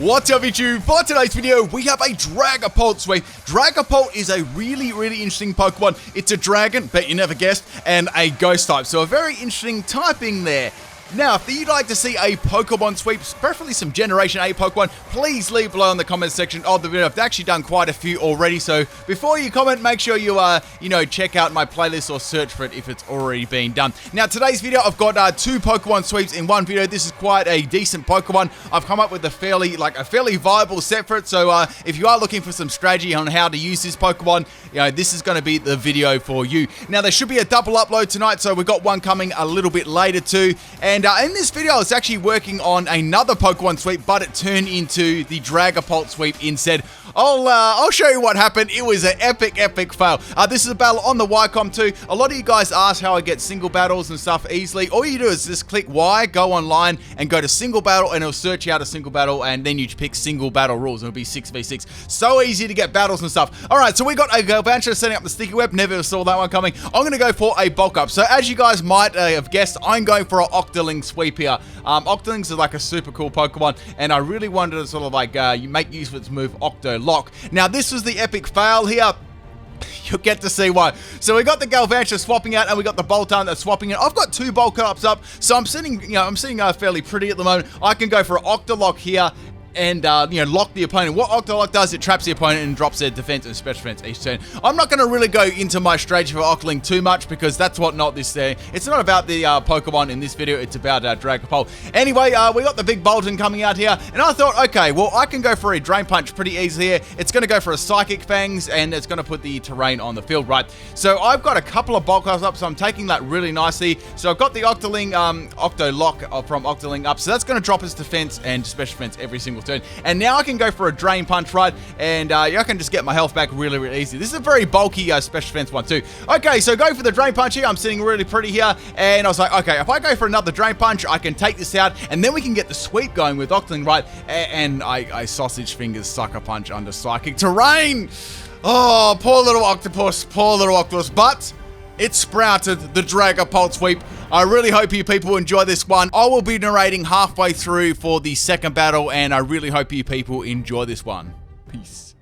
What's up YouTube? For today's video, we have a Dragapult sweep. Dragapult is a really interesting Pokemon. It's a dragon, bet you never guessed, and a ghost type. So a very interesting typing there. Now, if you'd like to see a Pokemon sweep, preferably some Generation 8 Pokemon, please leave below in the comment section of the video. I've actually done quite a few already, so before you comment, make sure you, check out my playlist or search for it if it's already been done. Now, today's video, I've got two Pokemon sweeps in one video. This is quite a decent Pokemon. I've come up with a fairly viable set for it, so if you are looking for some strategy on how to use this Pokemon, this is going to be the video for you. Now, there should be a double upload tonight, so we've got one coming a little bit later too, and in this video, I was actually working on another Pokemon sweep, but it turned into the Dragapult sweep instead. I'll show you what happened. It was an epic fail. This is a battle on the Ycom too. A lot of you guys ask how I get single battles and stuff easily. All you do is just click Y, go online, and go to single battle, and it'll search out a single battle, and then you pick single battle rules, and it'll be 6v6. So easy to get battles and stuff. Alright, so we got a Galvantula setting up the sticky web. Never saw that one coming. I'm going to go for a bulk up. So as you guys might have guessed, I'm going for an Octoling sweep here. Octolings are like a super cool Pokemon, and I really wanted to sort of make use of its move Octo Lock. Now, this was the epic fail here. You'll get to see why. So we got the Galvantula swapping out, and we got the Boltund that's swapping it. I've got two bulk ups up, so I'm sitting, fairly pretty at the moment. I can go for an Octolock here and lock the opponent. What Octolock does, it traps the opponent and drops their defense and special defense each turn. I'm not going to really go into my strategy for Octoling too much, because that's what not this thing. It's not about the Pokemon in this video, it's about Dragapult. Anyway, we got the big Boltund coming out here, and I thought, okay, well, I can go for a Drain Punch pretty easily here. It's going to go for a Psychic Fangs, and it's going to put the terrain on the field, right? So I've got a couple of bulk ups up, so I'm taking that really nicely. So I've got the Octoling, Octo Lock from Octoling up, so that's going to drop his defense and special defense every single turn. And now I can go for a Drain Punch, right? And I can just get my health back really easy. This is a very bulky special defense one too. Okay, so go for the Drain Punch here. I'm sitting really pretty here, and I was like, okay, if I go for another Drain Punch, I can take this out, and then we can get the sweep going with Octoling, right? And I sausage fingers Sucker Punch under Psychic Terrain. Oh, poor little octopus, but it sprouted the Dragapult sweep. I really hope you people enjoy this one. I will be narrating halfway through for the second battle, and I really hope you people enjoy this one. Peace.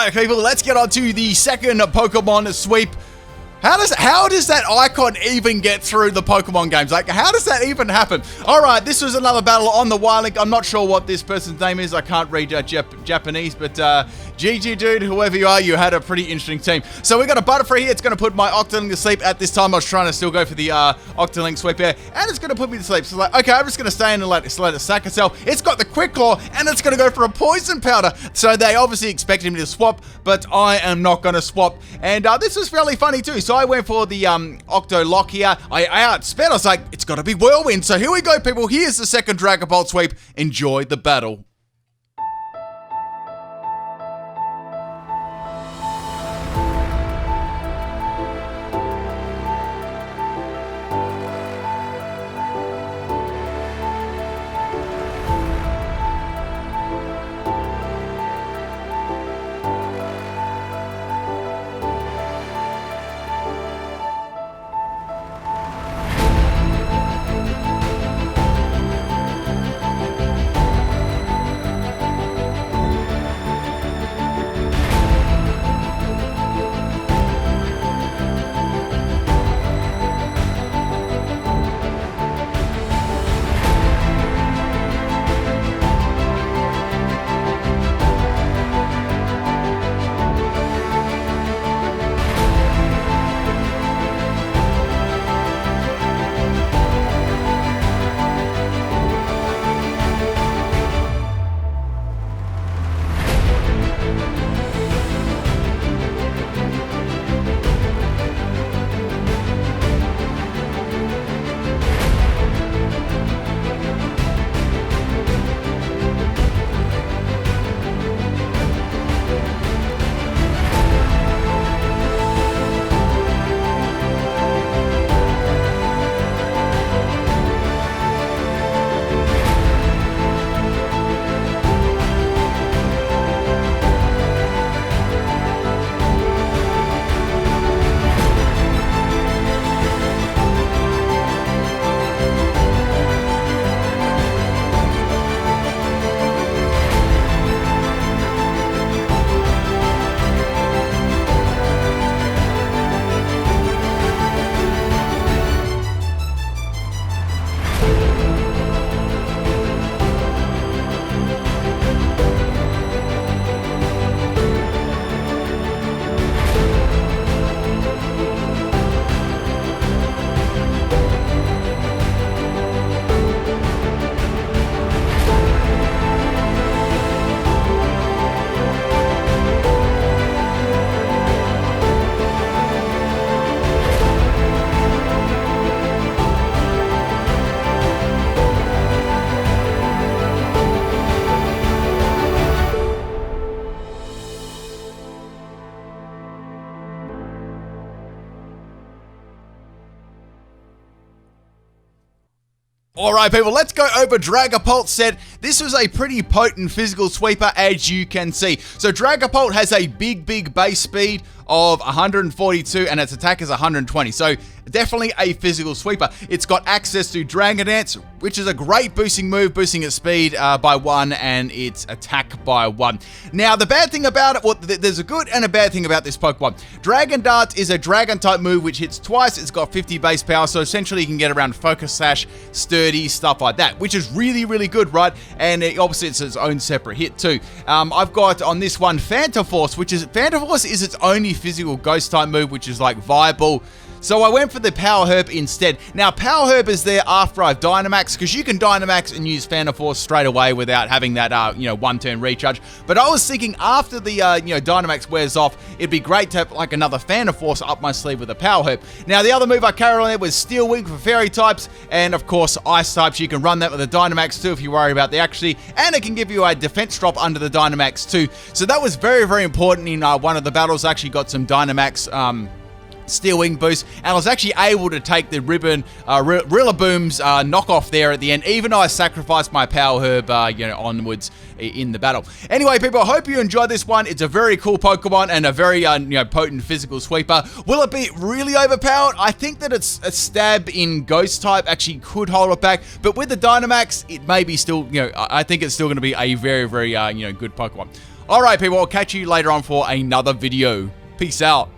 right, people, let's get on to the second Pokemon sweep. How does that icon even get through the Pokemon games? Like, how does that even happen? All right, this was another battle on the Wild Link. I'm not sure what this person's name is. I can't read Japanese, but GG, dude, whoever you are, you had a pretty interesting team. So we got a Butterfree here. It's going to put my Octoling to sleep. At this time, I was trying to still go for the Octoling sweep here, and it's going to put me to sleep. So like, okay, I'm just going to stay in and let it sack itself. It's got the Quick Claw, and it's going to go for a Poison Powder. So they obviously expected me to swap, but I am not going to swap. And this was fairly funny too. So I went for the Octo Lock here. I outsped. I was like, it's got to be Whirlwind. So here we go, people. Here's the second Dragapult sweep. Enjoy the battle. Alright people, let's go over Dragapult set. This was a pretty potent physical sweeper, as you can see. So Dragapult has a big base speed of 142 and its attack is 120. So definitely a physical sweeper. It's got access to Dragon Dance, which is a great boosting move, boosting its speed by 1 and its attack by 1. Now the bad thing about it, well, there's a good and a bad thing about this Pokemon. Dragon Dart is a dragon type move which hits twice. It's got 50 base power, so essentially you can get around Focus Sash, Sturdy, stuff like that, which is really good, right? And obviously it's its own separate hit too. I've got on this one Phantom Force, Phantom Force is its only physical ghost type move, which is like viable. So I went for the Power Herb instead. Now, Power Herb is there after I've Dynamax, because you can Dynamax and use Phantom Force straight away without having that, one turn recharge. But I was thinking after the, Dynamax wears off, it'd be great to have like another Phantom Force up my sleeve with a Power Herb. Now, the other move I carried on there was Steel Wing for Fairy types, and of course, Ice types. You can run that with a Dynamax too if you worry about the accuracy, and it can give you a defense drop under the Dynamax too. So that was very important in one of the battles. I actually got some Dynamax, Steel Wing boost, and I was actually able to take the Rillaboom's knockoff there at the end, even though I sacrificed my Power Herb, onwards in the battle. Anyway, people, I hope you enjoyed this one. It's a very cool Pokemon and a very, potent physical sweeper. Will it be really overpowered? I think that it's a stab in Ghost type actually could hold it back, but with the Dynamax, it may be still, I think it's still going to be a very, good Pokemon. Alright people, I'll catch you later on for another video. Peace out.